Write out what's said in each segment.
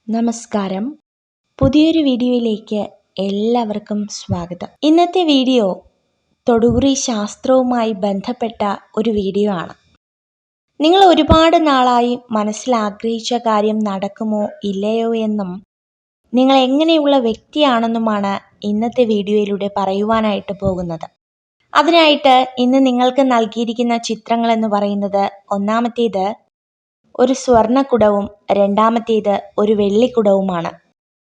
നമസ്കാരം. പുതിയൊരു വീഡിയോയിലേക്ക് എല്ലാവർക്കും സ്വാഗതം. ഇന്നത്തെ വീഡിയോ തൊടുകുറി ശാസ്ത്രവുമായി ബന്ധപ്പെട്ട ഒരു വീഡിയോ ആണ്. നിങ്ങൾ ഒരുപാട് നാളായി മനസ്സിൽ ആഗ്രഹിച്ച കാര്യം നടക്കുമോ ഇല്ലയോ എന്നും നിങ്ങൾ എങ്ങനെയുള്ള വ്യക്തിയാണെന്നുമാണ് ഇന്നത്തെ വീഡിയോയിലൂടെ പറയുവാനായിട്ട് പോകുന്നത്. അതിനായിട്ട് ഇന്ന് നിങ്ങൾക്ക് നൽകിയിരിക്കുന്ന ചിത്രങ്ങൾ എന്ന് പറയുന്നത്, ഒന്നാമത്തേത് ഒരു സ്വർണ്ണക്കുടവും രണ്ടാമത്തേത് ഒരു വെള്ളിക്കുടവുമാണ്.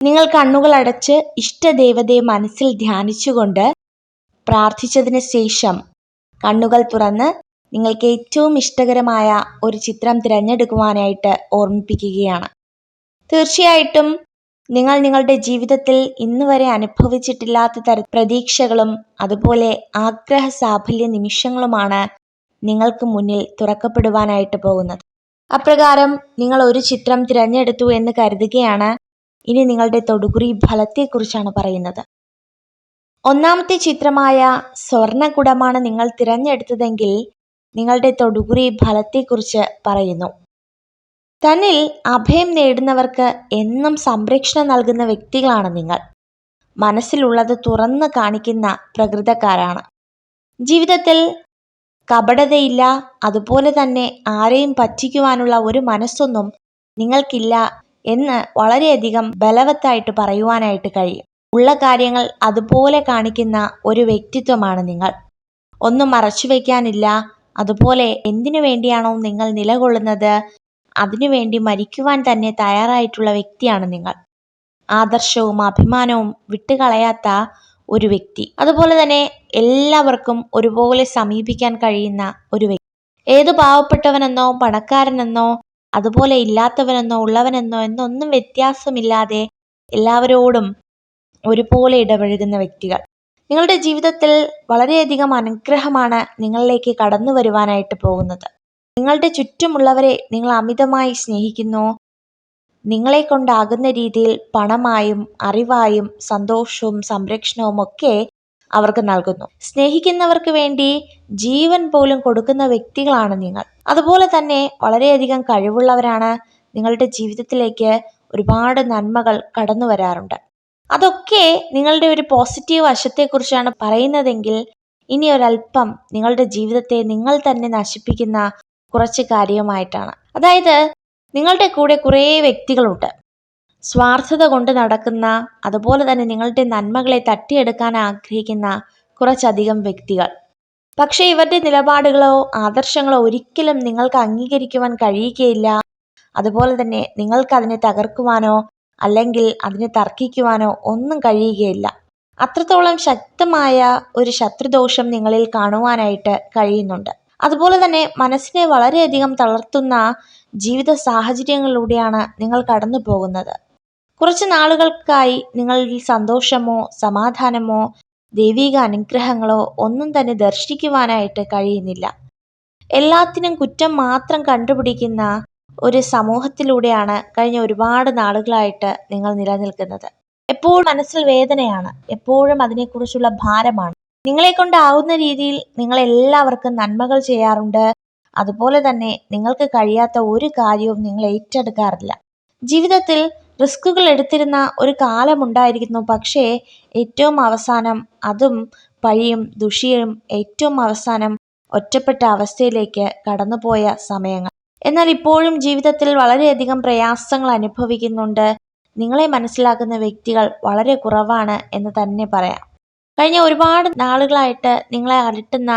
നിങ്ങൾ കണ്ണുകൾ അടച്ച് ഇഷ്ടദേവതയെ മനസ്സിൽ ധ്യാനിച്ചുകൊണ്ട് പ്രാർത്ഥിച്ചതിന് ശേഷം കണ്ണുകൾ തുറന്ന് നിങ്ങൾക്ക് ഏറ്റവും ഇഷ്ടകരമായ ഒരു ചിത്രം തിരഞ്ഞെടുക്കുവാനായിട്ട് ഓർമ്മിപ്പിക്കുകയാണ്. തീർച്ചയായിട്ടും നിങ്ങൾ നിങ്ങളുടെ ജീവിതത്തിൽ ഇന്ന് വരെ അനുഭവിച്ചിട്ടില്ലാത്ത പ്രതീക്ഷകളും അതുപോലെ ആഗ്രഹ സാഫല്യ നിമിഷങ്ങളുമാണ് നിങ്ങൾക്ക് മുന്നിൽ തുറക്കപ്പെടുവാനായിട്ട് പോകുന്നത്. അപ്രകാരം നിങ്ങൾ ഒരു ചിത്രം തിരഞ്ഞെടുത്തു എന്ന് കരുതുകയാണ്. ഇനി നിങ്ങളുടെ തൊടുകുറി ഫലത്തെക്കുറിച്ചാണ് പറയുന്നത്. ഒന്നാമത്തെ ചിത്രമായ സ്വർണ്ണക്കുടമാണ് നിങ്ങൾ തിരഞ്ഞെടുത്തതെങ്കിൽ നിങ്ങളുടെ തൊടുകുറി ഫലത്തെക്കുറിച്ച് പറയുന്നു. തന്നിൽ അഭയം നേടുന്നവർക്ക് എന്നും സംരക്ഷണം നൽകുന്ന വ്യക്തികളാണ് നിങ്ങൾ. മനസ്സിലുള്ളത് തുറന്നു കാണിക്കുന്ന പ്രകൃതക്കാരാണ്. ജീവിതത്തിൽ കപടതയില്ല, അതുപോലെ തന്നെ ആരെയും പറ്റിക്കുവാനുള്ള ഒരു മനസ്സൊന്നും നിങ്ങൾക്കില്ല എന്ന് വളരെയധികം ബലവത്തായിട്ട് പറയുവാനായിട്ട് കഴിയും. ഉള്ള കാര്യങ്ങൾ അതുപോലെ കാണിക്കുന്ന ഒരു വ്യക്തിത്വമാണ് നിങ്ങൾ. ഒന്നും മറച്ചു വയ്ക്കാനില്ല. അതുപോലെ എന്തിനു വേണ്ടിയാണോ നിങ്ങൾ നിലകൊള്ളുന്നത് അതിനുവേണ്ടി മരിക്കുവാൻ തന്നെ തയ്യാറായിട്ടുള്ള വ്യക്തിയാണ് നിങ്ങൾ. ആദർശവും അഭിമാനവും വിട്ടുകളയാത്ത ഒരു വ്യക്തി. അതുപോലെ തന്നെ എല്ലാവർക്കും ഒരുപോലെ സമീപിക്കാൻ കഴിയുന്ന ഒരു വ്യക്തി. ഏതു പാവപ്പെട്ടവനെന്നോ പണക്കാരനെന്നോ അതുപോലെ ഇല്ലാത്തവനെന്നോ ഉള്ളവനെന്നോ എന്നൊന്നും വ്യത്യാസമില്ലാതെ എല്ലാവരോടും ഒരുപോലെ ഇടപഴകുന്ന വ്യക്തികൾ. നിങ്ങളുടെ ജീവിതത്തിൽ വളരെയധികം അനുഗ്രഹമാണ് നിങ്ങളിലേക്ക് കടന്നു വരുവാനായിട്ട് പോകുന്നത്. നിങ്ങളുടെ ചുറ്റുമുള്ളവരെ നിങ്ങൾ അമിതമായി സ്നേഹിക്കുന്നു. നിങ്ങളെ കൊണ്ടാകുന്ന രീതിയിൽ പണമായും അറിവായും സന്തോഷവും സംരക്ഷണവും ഒക്കെ അവർക്ക് നൽകുന്നു. സ്നേഹിക്കുന്നവർക്ക് വേണ്ടി ജീവൻ പോലും കൊടുക്കുന്ന വ്യക്തികളാണ് നിങ്ങൾ. അതുപോലെ തന്നെ വളരെയധികം കഴിവുള്ളവരാണ്. നിങ്ങളുടെ ജീവിതത്തിലേക്ക് ഒരുപാട് നന്മകൾ കടന്നു വരാറുണ്ട്. അതൊക്കെ നിങ്ങളുടെ ഒരു പോസിറ്റീവ് വശത്തെക്കുറിച്ചാണ് പറയുന്നതെങ്കിൽ, ഇനി ഒരല്പം നിങ്ങളുടെ ജീവിതത്തെ നിങ്ങൾ തന്നെ നശിപ്പിക്കുന്ന കുറച്ച് കാര്യമായിട്ടാണ്. അതായത് നിങ്ങളുടെ കൂടെ കുറേ വ്യക്തികളുണ്ട്, സ്വാർത്ഥത കൊണ്ട് നടക്കുന്ന, അതുപോലെ തന്നെ നിങ്ങളുടെ നന്മകളെ തട്ടിയെടുക്കാൻ ആഗ്രഹിക്കുന്ന കുറച്ചധികം വ്യക്തികൾ. പക്ഷേ ഇവരുടെ നിലപാടുകളോ ആദർശങ്ങളോ ഒരിക്കലും നിങ്ങൾക്ക് അംഗീകരിക്കുവാൻ കഴിയുകയില്ല. അതുപോലെ തന്നെ നിങ്ങൾക്ക് അതിനെ തകർക്കുവാനോ അല്ലെങ്കിൽ അതിനെ തർക്കിക്കുവാനോ ഒന്നും കഴിയുകയില്ല. അത്രത്തോളം ശക്തമായ ഒരു ശത്രുദോഷം നിങ്ങളിൽ കാണുവാനായിട്ട് കഴിയുന്നുണ്ട്. അതുപോലെ തന്നെ മനസ്സിനെ വളരെയധികം തളർത്തുന്ന ജീവിത സാഹചര്യങ്ങളിലൂടെയാണ് നിങ്ങൾ കടന്നു പോകുന്നത്. കുറച്ച് നാളുകൾക്കായി നിങ്ങളിൽ സന്തോഷമോ സമാധാനമോ ദൈവിക അനുഗ്രഹങ്ങളോ ഒന്നും തന്നെ ദർശിക്കുവാനായിട്ട് കഴിയുന്നില്ല. എല്ലാത്തിനും കുറ്റം മാത്രം കണ്ടുപിടിക്കുന്ന ഒരു സമൂഹത്തിലൂടെയാണ് കഴിഞ്ഞ ഒരുപാട് നാളുകളായിട്ട് നിങ്ങൾ നിലനിൽക്കുന്നത്. എപ്പോഴും മനസ്സിൽ വേദനയാണ്, എപ്പോഴും അതിനെക്കുറിച്ചുള്ള ഭാരമാണ്. നിങ്ങളെ കൊണ്ടാവുന്ന രീതിയിൽ നിങ്ങൾ എല്ലാവർക്കും നന്മകൾ ചെയ്യാറുണ്ട്. അതുപോലെ തന്നെ നിങ്ങൾക്ക് കഴിയാത്ത ഒരു കാര്യവും നിങ്ങൾ ഏറ്റെടുക്കാറില്ല. ജീവിതത്തിൽ റിസ്കുകൾ എടുത്തിരുന്ന ഒരു കാലമുണ്ടായിരിക്കുന്നു. പക്ഷേ ഏറ്റവും അവസാനം അതും പഴിയും ദുഷിയും ഏറ്റവും അവസാനം ഒറ്റപ്പെട്ട അവസ്ഥയിലേക്ക് കടന്നുപോയ സമയങ്ങൾ. എന്നാൽ ഇപ്പോഴും ജീവിതത്തിൽ വളരെയധികം പ്രയാസങ്ങൾ അനുഭവിക്കുന്നുണ്ട്. നിങ്ങളെ മനസ്സിലാക്കുന്ന വ്യക്തികൾ വളരെ കുറവാണ് എന്ന് തന്നെ പറയാം. കഴിഞ്ഞ ഒരുപാട് നാളുകളായിട്ട് നിങ്ങളെ അലട്ടുന്ന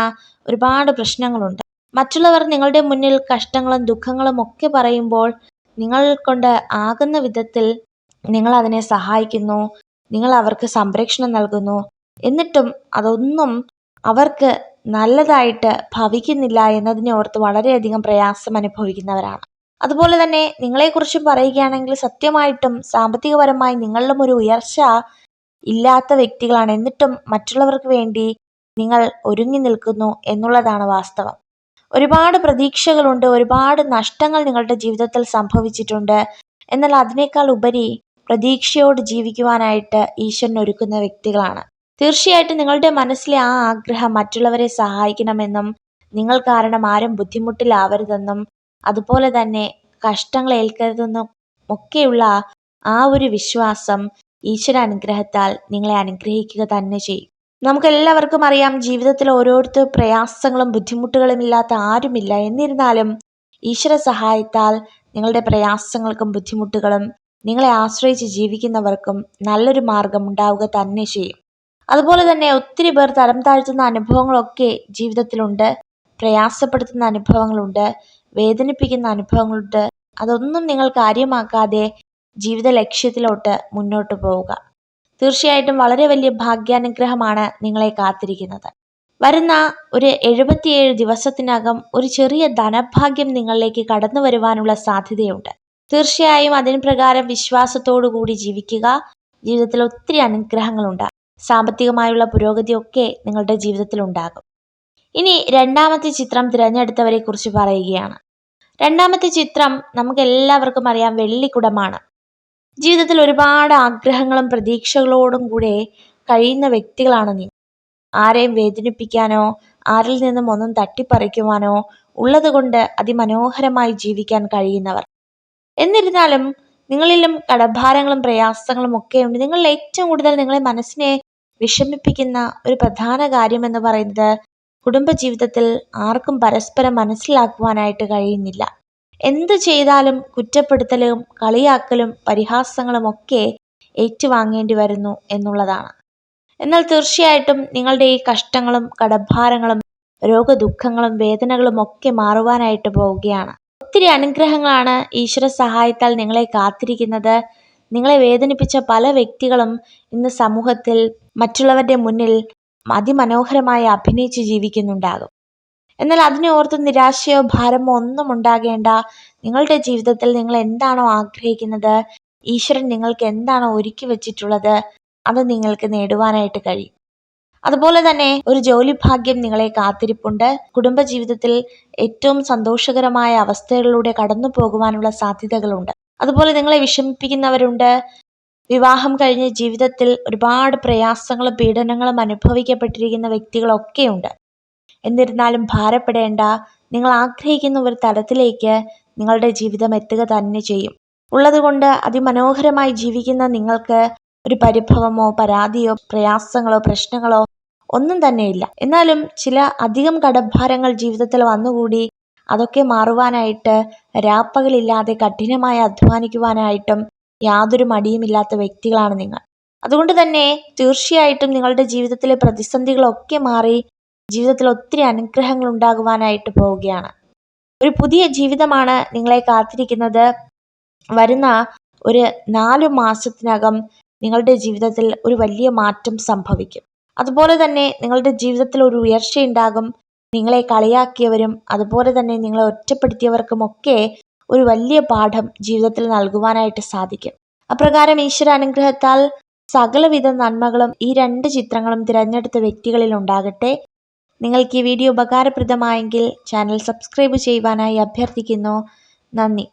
ഒരുപാട് പ്രശ്നങ്ങളുണ്ട്. മറ്റുള്ളവർ നിങ്ങളുടെ മുന്നിൽ കഷ്ടങ്ങളും ദുഃഖങ്ങളും ഒക്കെ പറയുമ്പോൾ നിങ്ങൾ കൊണ്ട് ആകുന്ന വിധത്തിൽ നിങ്ങൾ അതിനെ സഹായിക്കുന്നു, നിങ്ങൾ അവർക്ക് സംരക്ഷണം നൽകുന്നു. എന്നിട്ടും അതൊന്നും അവർക്ക് നല്ലതായിട്ട് ഭവിക്കുന്നില്ല എന്നതിനെ ഓർത്ത് വളരെയധികം പ്രയാസം അനുഭവിക്കുന്നവരാണ്. അതുപോലെ തന്നെ നിങ്ങളെക്കുറിച്ച് പറയുകയാണെങ്കിൽ സത്യമായിട്ടും സാമ്പത്തികപരമായി നിങ്ങളിലും ഒരു ഉയർച്ച ഇല്ലാത്ത വ്യക്തികളാണ്. എന്നിട്ടും മറ്റുള്ളവർക്ക് വേണ്ടി നിങ്ങൾ ഒരുങ്ങി നിൽക്കുന്നു എന്നുള്ളതാണ് വാസ്തവം. ഒരുപാട് പ്രതീക്ഷകളുണ്ട്, ഒരുപാട് നഷ്ടങ്ങൾ നിങ്ങളുടെ ജീവിതത്തിൽ സംഭവിച്ചിട്ടുണ്ട്. എന്നാൽ അതിനേക്കാൾ ഉപരി പ്രതീക്ഷയോട് ജീവിക്കുവാനായിട്ട് ഈശ്വരൻ ഒരുക്കുന്ന വ്യക്തികളാണ്. തീർച്ചയായിട്ടും നിങ്ങളുടെ മനസ്സിലെ ആ ആഗ്രഹം മറ്റുള്ളവരെ സഹായിക്കണമെന്നും നിങ്ങൾ കാരണം ആരും ബുദ്ധിമുട്ടിലാവരുതെന്നും അതുപോലെ തന്നെ കഷ്ടങ്ങൾ ഏൽക്കരുതെന്നും ഒക്കെയുള്ള ആ ഒരു വിശ്വാസം ഈശ്വര അനുഗ്രഹത്താൽ നിങ്ങളെ അനുഗ്രഹിക്കുക തന്നെ ചെയ്യും. നമുക്കെല്ലാവർക്കും അറിയാം, ജീവിതത്തിൽ ഓരോരുത്തർ പ്രയാസങ്ങളും ബുദ്ധിമുട്ടുകളും ഇല്ലാത്ത ആരുമില്ല. എന്നിരുന്നാലും ഈശ്വര സഹായത്താൽ നിങ്ങളുടെ പ്രയാസങ്ങൾക്കും ബുദ്ധിമുട്ടുകളും നിങ്ങളെ ആശ്രയിച്ച് ജീവിക്കുന്നവർക്കും നല്ലൊരു മാർഗം ഉണ്ടാവുക തന്നെ ചെയ്യും. അതുപോലെ തന്നെ ഒത്തിരി പേർ തരം താഴ്ത്തുന്ന അനുഭവങ്ങളൊക്കെ ജീവിതത്തിലുണ്ട്. പ്രയാസപ്പെടുത്തുന്ന അനുഭവങ്ങളുണ്ട്, വേദനിപ്പിക്കുന്ന അനുഭവങ്ങളുണ്ട്. അതൊന്നും നിങ്ങൾ കാര്യമാക്കാതെ ജീവിത ലക്ഷ്യത്തിലോട്ട് മുന്നോട്ട് പോവുക. തീർച്ചയായിട്ടും വളരെ വലിയ ഭാഗ്യാനുഗ്രഹമാണ് നിങ്ങളെ കാത്തിരിക്കുന്നത്. വരുന്ന ഒരു 77 ദിവസത്തിനകം ഒരു ചെറിയ ധനഭാഗ്യം നിങ്ങളിലേക്ക് കടന്നു വരുവാനുള്ള സാധ്യതയുണ്ട്. തീർച്ചയായും അതിന് പ്രകാരം വിശ്വാസത്തോടു കൂടി ജീവിക്കുക. ജീവിതത്തിൽ ഒത്തിരി അനുഗ്രഹങ്ങളുണ്ടാകും. സാമ്പത്തികമായുള്ള പുരോഗതിയൊക്കെ നിങ്ങളുടെ ജീവിതത്തിൽ ഉണ്ടാകും. ഇനി രണ്ടാമത്തെ ചിത്രം തിരഞ്ഞെടുത്തവരെ കുറിച്ച് പറയുകയാണ്. രണ്ടാമത്തെ ചിത്രം നമുക്ക് എല്ലാവർക്കും അറിയാം, വെള്ളിക്കുടമാണ്. ജീവിതത്തിൽ ഒരുപാട് ആഗ്രഹങ്ങളും പ്രതീക്ഷകളോടും കൂടെ കഴിയുന്ന വ്യക്തികളാണ് നിങ്ങൾ. ആരെയും വേദനിപ്പിക്കാനോ ആരിൽ നിന്നും ഒന്നും തട്ടിപ്പറിക്കുവാനോ ഉള്ളത് കൊണ്ട് അതിമനോഹരമായി ജീവിക്കാൻ കഴിയുന്നവർ. എന്നിരുന്നാലും നിങ്ങളിലും കടഭാരങ്ങളും പ്രയാസങ്ങളും ഒക്കെ ഉണ്ട്. നിങ്ങളിൽ ഏറ്റവും കൂടുതൽ നിങ്ങളെ മനസ്സിനെ വിഷമിപ്പിക്കുന്ന ഒരു പ്രധാന കാര്യം എന്ന് പറയുന്നത്, കുടുംബജീവിതത്തിൽ ആർക്കും പരസ്പരം മനസ്സിലാക്കുവാനായിട്ട് കഴിയുന്നില്ല. എന്ത് ചെയ്താലും കുറ്റപ്പെടുത്തലും കളിയാക്കലും പരിഹാസങ്ങളും ഒക്കെ ഏറ്റുവാങ്ങേണ്ടി വരുന്നു എന്നുള്ളതാണ്. എന്നാൽ തീർച്ചയായിട്ടും നിങ്ങളുടെ ഈ കഷ്ടങ്ങളും കടഭാരങ്ങളും രോഗദുഃഖങ്ങളും വേദനകളും ഒക്കെ മാറുവാനായിട്ട് പോവുകയാണ്. ഒത്തിരി അനുഗ്രഹങ്ങളാണ് ഈശ്വര സഹായത്താൽ നിങ്ങളെ കാത്തിരിക്കുന്നത്. നിങ്ങളെ വേദനിപ്പിച്ച പല വ്യക്തികളും ഇന്ന് സമൂഹത്തിൽ മറ്റുള്ളവരുടെ മുന്നിൽ അതിമനോഹരമായി അഭിനയിച്ച് ജീവിക്കുന്നുണ്ടാകും. എന്നാൽ അതിനെ ഓർത്ത് നിരാശയോ ഭാരമോ ഒന്നും ഉണ്ടാകേണ്ട. നിങ്ങളുടെ ജീവിതത്തിൽ നിങ്ങൾ എന്താണോ ആഗ്രഹിക്കുന്നത്, ഈശ്വരൻ നിങ്ങൾക്ക് എന്താണോ ഒരുക്കി വെച്ചിട്ടുള്ളത്, അത് നിങ്ങൾക്ക് നേടുവാനായിട്ട് കഴിയും. അതുപോലെ തന്നെ ഒരു ജോലി ഭാഗ്യം നിങ്ങളെ കാത്തിരിപ്പുണ്ട്. കുടുംബജീവിതത്തിൽ ഏറ്റവും സന്തോഷകരമായ അവസ്ഥകളിലൂടെ കടന്നു പോകുവാനുള്ള സാധ്യതകളുണ്ട്. അതുപോലെ നിങ്ങളെ വിഷമിപ്പിക്കുന്നവരുണ്ട്. വിവാഹം കഴിഞ്ഞ് ജീവിതത്തിൽ ഒരുപാട് പ്രയാസങ്ങളും പീഡനങ്ങളും അനുഭവിക്കപ്പെട്ടിരിക്കുന്ന വ്യക്തികളൊക്കെയുണ്ട്. എന്നിരുന്നാലും ഭാരപ്പെടേണ്ട. നിങ്ങൾ ആഗ്രഹിക്കുന്ന ഒരു തലത്തിലേക്ക് നിങ്ങളുടെ ജീവിതം എത്തുക തന്നെ ചെയ്യും. ഉള്ളതുകൊണ്ട് അതിമനോഹരമായി ജീവിക്കുന്ന നിങ്ങൾക്ക് ഒരു പരിഭവമോ പരാതിയോ പ്രയാസങ്ങളോ പ്രശ്നങ്ങളോ ഒന്നും തന്നെയില്ല. എന്നാലും ചില അധികം കടഭാരങ്ങൾ ജീവിതത്തിൽ വന്നുകൂടി അതൊക്കെ മാറുവാനായിട്ട് രാപ്പകലില്ലാതെ കഠിനമായി അധ്വാനിക്കുവാനായിട്ടും യാതൊരു മടിയുമില്ലാത്ത വ്യക്തികളാണ് നിങ്ങൾ. അതുകൊണ്ട് തന്നെ തീർച്ചയായിട്ടും നിങ്ങളുടെ ജീവിതത്തിലെ പ്രതിസന്ധികളൊക്കെ മാറി ജീവിതത്തിൽ ഒത്തിരി അനുഗ്രഹങ്ങൾ ഉണ്ടാകുവാനായിട്ട് പോവുകയാണ്. ഒരു പുതിയ ജീവിതമാണ് നിങ്ങളെ കാത്തിരിക്കുന്നത്. വരുന്ന ഒരു 4 മാസത്തിനകം നിങ്ങളുടെ ജീവിതത്തിൽ ഒരു വലിയ മാറ്റം സംഭവിക്കും. അതുപോലെ തന്നെ നിങ്ങളുടെ ജീവിതത്തിൽ ഒരു ഉയർച്ചയുണ്ടാകും. നിങ്ങളെ കളിയാക്കിയവരും അതുപോലെ തന്നെ നിങ്ങളെ ഒറ്റപ്പെടുത്തിയവർക്കുമൊക്കെ ഒരു വലിയ പാഠം ജീവിതത്തിൽ നൽകുവാനായിട്ട് സാധിക്കും. അപ്രകാരം ഈശ്വര അനുഗ്രഹത്താൽ സകലവിധ നന്മകളും ഈ 2 ചിത്രങ്ങളും തിരഞ്ഞെടുത്ത വ്യക്തികളിൽ ഉണ്ടാകട്ടെ. നിങ്ങൾക്ക് ഈ വീഡിയോ ഉപകാരപ്രദമായെങ്കിൽ ചാനൽ സബ്സ്ക്രൈബ് ചെയ്യുവാനായി അഭ്യർത്ഥിക്കുന്നു. നന്ദി.